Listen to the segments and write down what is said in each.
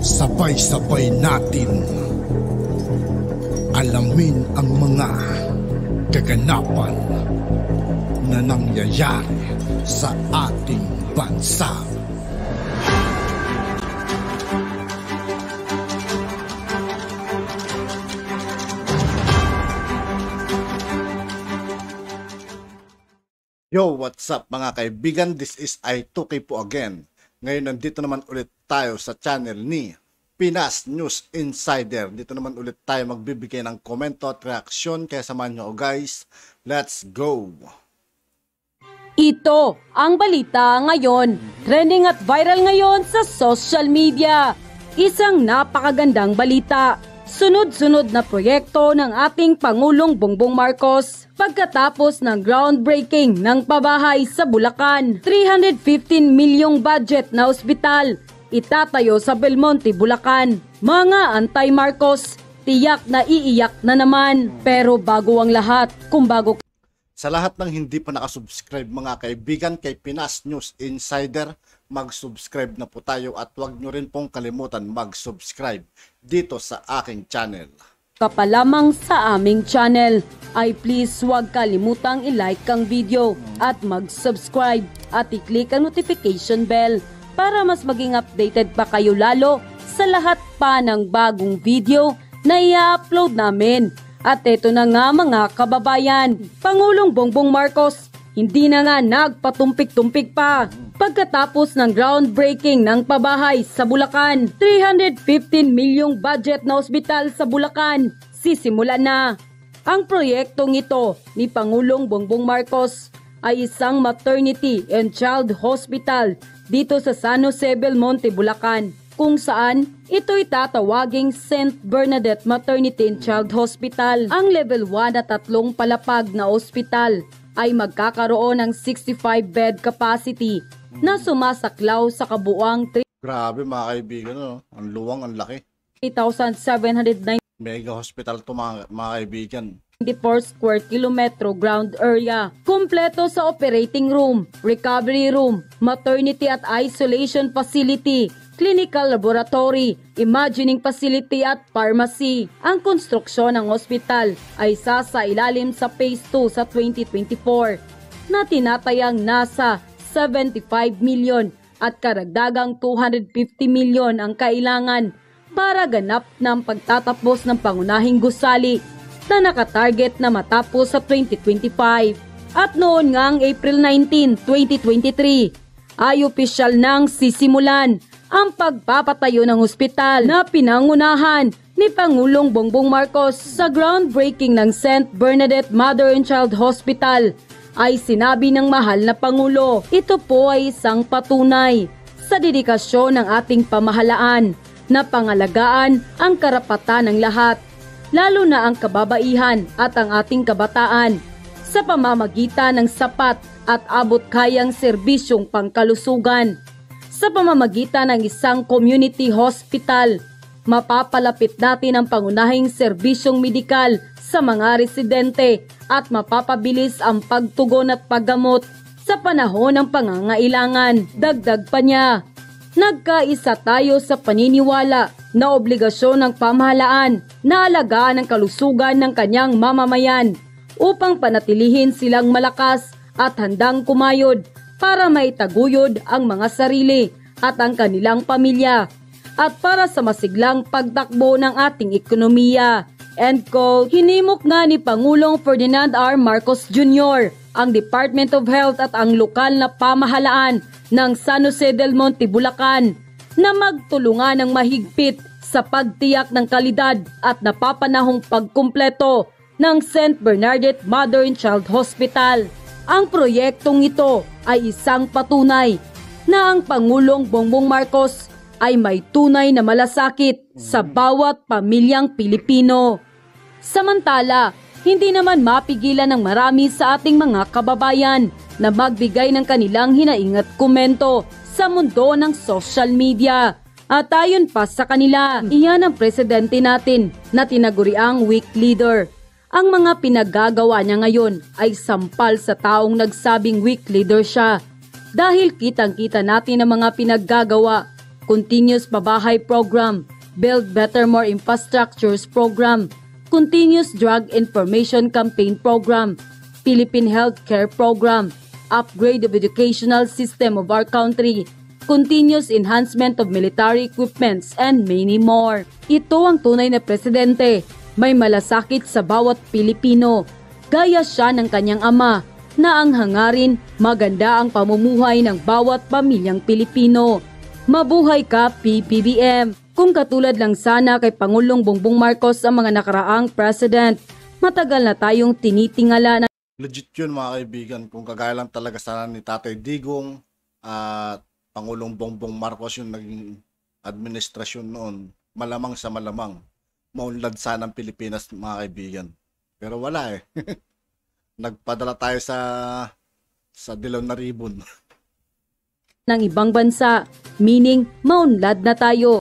Sabay-sabay natin alamin ang mga kaganapan na nangyayari sa ating bansa. Yo, what's up mga kaibigan? This is I2K po again. Ngayon nandito naman ulit tayo sa channel ni Pinas News Insider. Dito naman ulit tayo magbibigay ng komento at reaksyon. Kaya samahan nyo guys. Let's go! Ito ang balita ngayon. Trending at viral ngayon sa social media. Isang napakagandang balita. Sunod-sunod na proyekto ng ating Pangulong Bongbong Marcos pagkatapos ng groundbreaking ng pabahay sa Bulacan. 315 milyong budget na ospital itatayo sa Belmonte, Bulacan. Mga anti-Marcos, tiyak na iiyak na naman. Pero bago ang lahat, kung bago sa lahat ng hindi pa nakasubscribe mga kaibigan kay Pinas News Insider, mag-subscribe na po tayo at huwag nyo rin pong kalimutan mag-subscribe dito sa aking channel. ka pa lamang sa aming channel, ay please huwag kalimutang i-like ang video at mag-subscribe at i-click ang notification bell para mas maging updated pa kayo lalo sa lahat pa ng bagong video na i-upload namin. At eto na nga mga kababayan, Pangulong Bongbong Marcos hindi na nga nagpatumpik-tumpik pa. Pagkatapos ng groundbreaking ng pabahay sa Bulacan, 315 milyong budget na ospital sa Bulacan, sisimulan na. Ang proyektong ito ni Pangulong Bongbong Marcos ay isang maternity and child hospital dito sa San Jose, Belmonte, Bulacan, kung saan ito'y tatawaging St. Bernadette Maternity and Child Hospital. Ang level 1 na 3 palapag na ospital ay magkakaroon ng 65-bed capacity na sumasaklaw sa kabuuang Grabe mga kaibigan, no? Ang luwang, ang laki. 3,790 Mega hospital to mga kaibigan. 24 square kilometro ground area. Kumpleto sa operating room, recovery room, maternity at isolation facility, clinical laboratory, imaging facility at pharmacy. Ang konstruksyon ng ospital ay sasailalim sa phase 2 sa 2024 na tinatayang nasa 75 milyon at karagdagang 250 milyon ang kailangan para ganap ng pagtatapos ng pangunahing gusali na nakatarget na matapos sa 2025. At noon ngang April 19, 2023, ay opisyal nang sisimulan ang pagpapatayo ng ospital na pinangunahan ni Pangulong Bongbong Marcos. Sa groundbreaking ng St. Bernadette Mother and Child Hospital ay sinabi ng mahal na Pangulo, ito po ay isang patunay sa dedikasyon ng ating pamahalaan na pangalagaan ang karapatan ng lahat, lalo na ang kababaihan at ang ating kabataan sa pamamagitan ng sapat at abot-kayang serbisyong pangkalusugan. Sa pamamagitan ng isang community hospital, mapapalapit natin ang pangunahing serbisyong medikal sa mga residente at mapapabilis ang pagtugon at paggamot sa panahon ng pangangailangan. Dagdag pa niya, nagkaisa tayo sa paniniwala na obligasyon ng pamahalaan na alagaan ang kalusugan ng kanyang mamamayan upang panatilihin silang malakas at handang kumayod para maitaguyod ang mga sarili at ang kanilang pamilya at para sa masiglang pagtakbo ng ating ekonomiya. End quote. Hinimok nga ni Pangulong Ferdinand R. Marcos Jr. ang Department of Health at ang lokal na pamahalaan ng San Jose del Monte, Bulacan na magtulungan ng mahigpit sa pagtiyak ng kalidad at napapanahong pagkumpleto ng St. Bernadette Mother and Child Hospital. Ang proyektong ito ay isang patunay na ang Pangulong Bongbong Marcos ay may tunay na malasakit sa bawat pamilyang Pilipino. Samantala, hindi naman mapigilan ng marami sa ating mga kababayan na magbigay ng kanilang hinaing at komento sa mundo ng social media. At ayon pa sa kanila, iyan ang presidente natin na tinaguriang weak leader. Ang mga pinaggagawa niya ngayon ay sampal sa taong nagsabing weak leader siya. Dahil kitang-kita natin ang mga pinaggagawa Continuous Pabahay Program, Build Better More Infrastructures Program, Continuous Drug Information Campaign Program, Philippine Healthcare Program, Upgrade of Educational System of our country, Continuous Enhancement of Military Equipments, and many more. Ito ang tunay na presidente, may malasakit sa bawat Pilipino. Gaya siya ng kanyang ama, na ang hangarin maganda ang pamumuhay ng bawat pamilyang Pilipino. Mabuhay ka, PBBM! Kung katulad lang sana kay Pangulong Bongbong Marcos ang mga nakaraang president, matagal na tayong tinitingala na Legit yun mga kaibigan, kung kagaya lang talaga sana ni Tatay Digong at Pangulong Bongbong Marcos yung naging administrasyon noon, malamang sa malamang, maunlad sana ang Pilipinas mga kaibigan. Pero wala eh. Nagpadala tayo sa dilaw na ribbon. ng ibang bansa, meaning maunlad na tayo.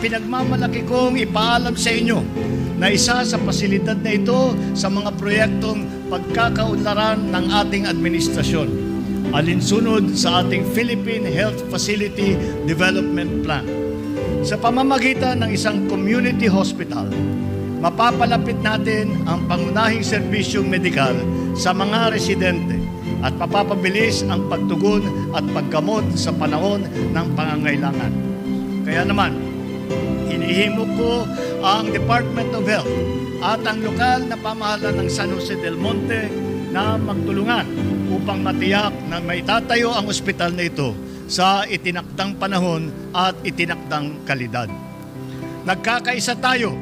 Pinagmamalaki kong ipaalam sa inyo na isa sa pasilidad na ito sa mga proyektong pagkakaunlaran ng ating administrasyon, alinsunod sa ating Philippine Health Facility Development Plan. Sa pamamagitan ng isang community hospital, mapapalapit natin ang pangunahing serbisyong medikal sa mga residente at mapapabilis ang pagtugon at paggamot sa panahon ng pangangailangan. Kaya naman, hinihimok ko ang Department of Health at ang lokal na pamahalaan ng San Jose del Monte na magtulungan upang matiyak na maitatayo ang ospital na ito sa itinakdang panahon at itinakdang kalidad. Nagkakaisa tayo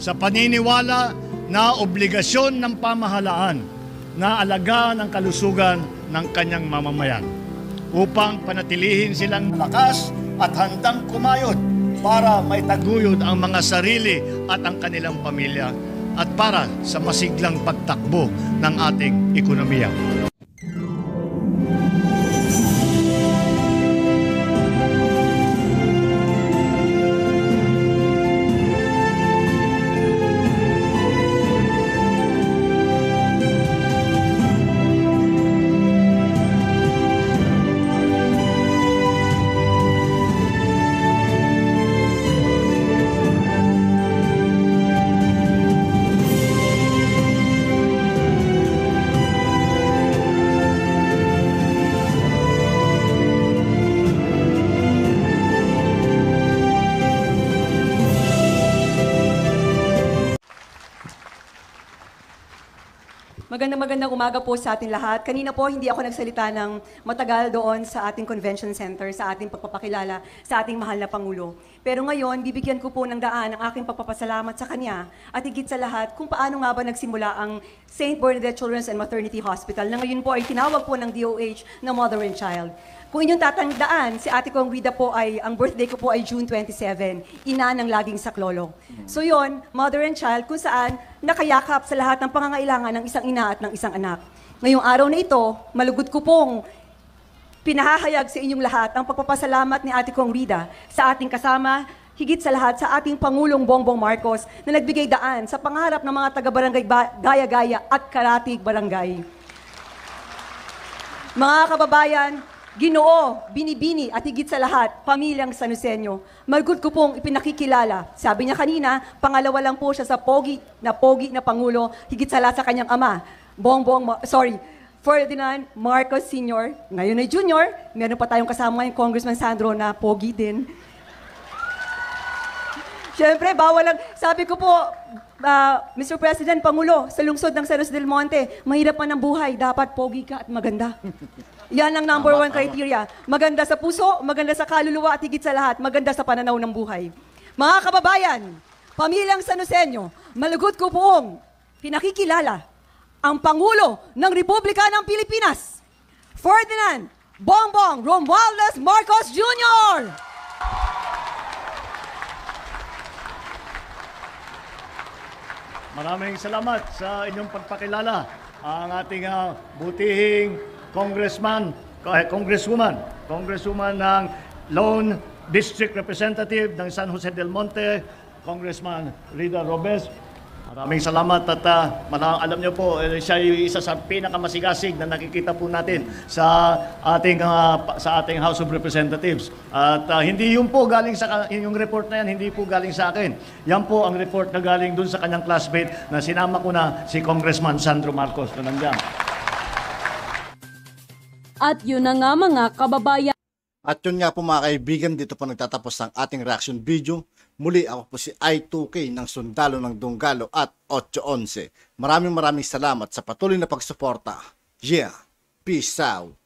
sa paniniwala na obligasyon ng pamahalaan na alagaan ang kalusugan ng kanyang mamamayan upang panatilihin silang malakas at handang kumayod para maitaguyod ang mga sarili at ang kanilang pamilya at para sa masiglang pagtakbo ng ating ekonomiya. Magandang umaga po sa ating lahat. Kanina po hindi ako nagsalita ng matagal doon sa ating convention center, sa ating pagpapakilala sa ating mahal na Pangulo. Pero ngayon, bibigyan ko po ng daan ang aking pagpapasalamat sa Kanya at higit sa lahat kung paano nga ba nagsimula ang St. Bernadette Children's and Maternity Hospital na ngayon po ay tinawag po ng DOH na Mother and Child. Kung inyong tatandaan, si Ate Kong Rida po ay, ang birthday ko po ay June 27, ina ng laging saklolo. So yon, Mother and Child, kung saan nakayakap sa lahat ng pangangailangan ng isang ina at ng isang anak. Ngayong araw na ito, malugod ko pong pinahahayag sa inyong lahat ang pagpapasalamat ni Ate Kong Rida sa ating kasama, higit sa lahat sa ating Pangulong Bongbong Marcos na nagbigay daan sa pangarap ng mga taga-barangay Gaya-Gaya at Karatig Barangay. Mga kababayan, Ginoo, Binibini at higit sa lahat, pamilyang Sanuseño, malugod ko pong ipinakikilala. Sabi niya kanina, pangalawa lang po siya sa pogi na Pangulo, higit sa lahat sa kanyang ama, Ferdinand Marcos Sr., ngayon ay Junior, meron pa tayong kasama yung Congressman Sandro na pogi din. Siyempre, bawal lang. Sabi ko po, Mr. President, Pangulo, sa lungsod ng San Jose del Monte, mahirap man ang buhay, dapat pogi ka at maganda. Yan ang number one criteria. Maganda sa puso, maganda sa kaluluwa at higit sa lahat, maganda sa pananaw ng buhay. Mga kababayan, pamilyang Sanoseño, malugod ko poong pinakikilala ang Pangulo ng Republika ng Pilipinas, Ferdinand Bongbong Romualdez Marcos Jr. Maraming salamat sa inyong pagpakilala. Ang ating butihing Congresswoman ng Lone District Representative ng San Jose del Monte, Congressman Rida Robes. Maraming salamat at alam niyo po, siya yung isa sa pinakamasigasig na nakikita po natin sa ating House of Representatives. At hindi yun po galing sa yung report na yan, hindi po galing sa akin. Yan po ang report na galing dun sa kanyang classmate na sinama ko na si Congressman Sandro Marcos na nandiyan. At yun na nga mga kababayan. At yun nga po mga kaibigan, dito po nagtatapos ang ating reaction video. Muli ako po si I2K ng Sundalo ng Dunggalo at 811. Maraming salamat sa patuloy na pagsuporta. Yeah, peace out.